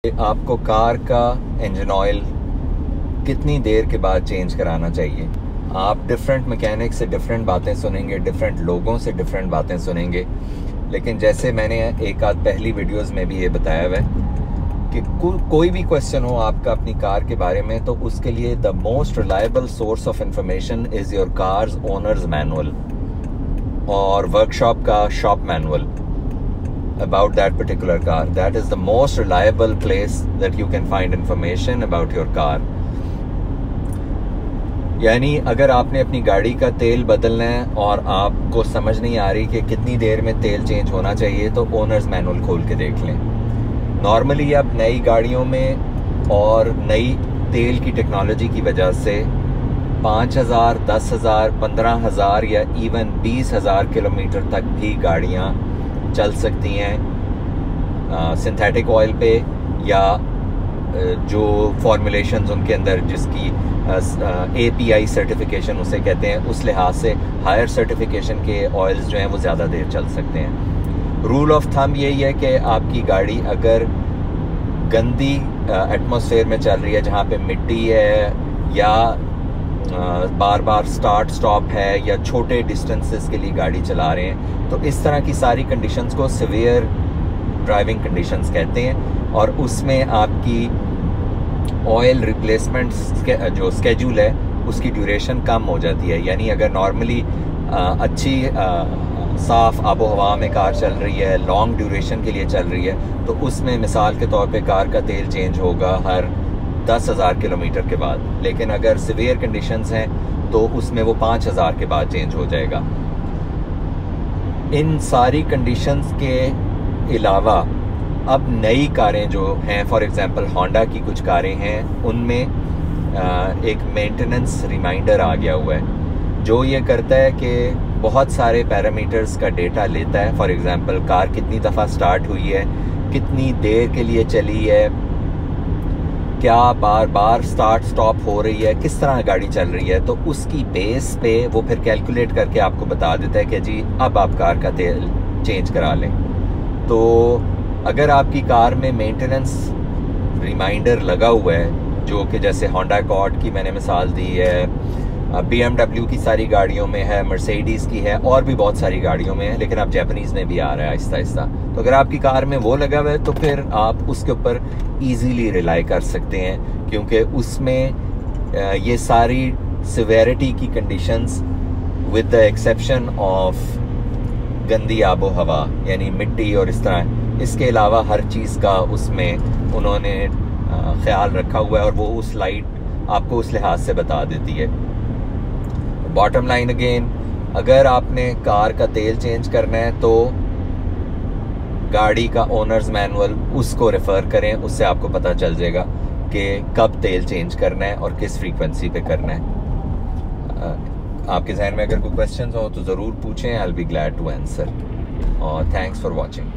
आपको कार का engine oil कितनी देर के बाद चेंज कराना चाहिए। आप डिफरेंट मैकेनिक से डिफरेंट बातें सुनेंगे, डिफरेंट लोगों से डिफरेंट बातें सुनेंगे, लेकिन जैसे मैंने एक आध पहली वीडियोस में भी ये बताया हुआ है कि कोई भी क्वेश्चन हो आपका अपनी कार के बारे में, तो उसके लिए the most reliable source of information is your cars owners manual और वर्कशॉप का shop manual about that particular car. That is the most reliable place that you can find information about your car. यानी अगर आपने अपनी गाड़ी का तेल बदलना है और आपको समझ नहीं आ रही कि कितनी देर में तेल चेंज होना चाहिए, तो ओनर्स मैनुअल खोल के देख लें। नॉर्मली अब नई गाड़ियों में और नई तेल की टेक्नोलॉजी की वजह से 5,000, 10,000, 15,000 या इवन 20,000 किलोमीटर तक भी गाड़ियाँ चल सकती हैं सिंथेटिक ऑयल पे, या जो फॉर्मुलेशंस उनके अंदर जिसकी API सर्टिफिकेशन उसे कहते हैं, उस लिहाज से हायर सर्टिफिकेशन के ऑयल्स जो हैं वो ज़्यादा देर चल सकते हैं। रूल ऑफ थंब यही है कि आपकी गाड़ी अगर गंदी एटमॉस्फेयर में चल रही है, जहाँ पे मिट्टी है या बार बार स्टार्ट स्टॉप है या छोटे डिस्टेंसेस के लिए गाड़ी चला रहे हैं, तो इस तरह की सारी कंडीशंस को सीवियर ड्राइविंग कंडीशंस कहते हैं। और उसमें आपकी ऑयल रिप्लेसमेंट जो स्केड्यूल है उसकी ड्यूरेशन कम हो जाती है। यानी अगर नॉर्मली अच्छी साफ़ आबो हवा में कार चल रही है, लॉन्ग ड्यूरेशन के लिए चल रही है, तो उसमें मिसाल के तौर पे कार का तेल चेंज होगा हर 10,000 किलोमीटर के बाद। लेकिन अगर सीवियर कंडीशंस हैं तो उसमें वो 5,000 के बाद चेंज हो जाएगा। इन सारी कंडीशंस के अलावा अब नई कारें जो हैं, फॉर एग्जांपल होंडा की कुछ कारें हैं, उनमें एक मेंटेनेंस रिमाइंडर आ गया हुआ है जो ये करता है कि बहुत सारे पैरामीटर्स का डेटा लेता है। फॉर एग्जांपल कार कितनी दफ़ा स्टार्ट हुई है, कितनी देर के लिए चली है, क्या बार बार स्टार्ट स्टॉप हो रही है, किस तरह गाड़ी चल रही है, तो उसकी बेस पे वो फिर कैलकुलेट करके आपको बता देता है कि जी अब आप कार का तेल चेंज करा लें। तो अगर आपकी कार में मेंटेनेंस रिमाइंडर लगा हुआ है, जो कि जैसे होंडा अकॉर्ड की मैंने मिसाल दी है, BMW की सारी गाड़ियों में है, मर्सिडीज़ की है, और भी बहुत सारी गाड़ियों में है, लेकिन अब जापानीज़ में भी आ रहा है आहिस्ता आहिस्ता। तो अगर आपकी कार में वो लगा हुआ है तो फिर आप उसके ऊपर इजीली रिलाई कर सकते हैं, क्योंकि उसमें ये सारी सिवेरिटी की conditions with the exception of गंदी आबो हवा यानी मिट्टी और इस तरह, इसके अलावा हर चीज़ का उसमें उन्होंने ख्याल रखा हुआ है और वो उस लाइट आपको उस लिहाज से बता देती है। बॉटम लाइन अगेन, अगर आपने कार का तेल चेंज करना है तो गाड़ी का ओनर्स मैनुअल उसको रेफ़र करें, उससे आपको पता चल जाएगा कि कब तेल चेंज करना है और किस फ्रीक्वेंसी पे करना है। आपके जहन में अगर कोई क्वेश्चन हो तो ज़रूर पूछें, I will be glad to answer. और थैंक्स फॉर वॉचिंग।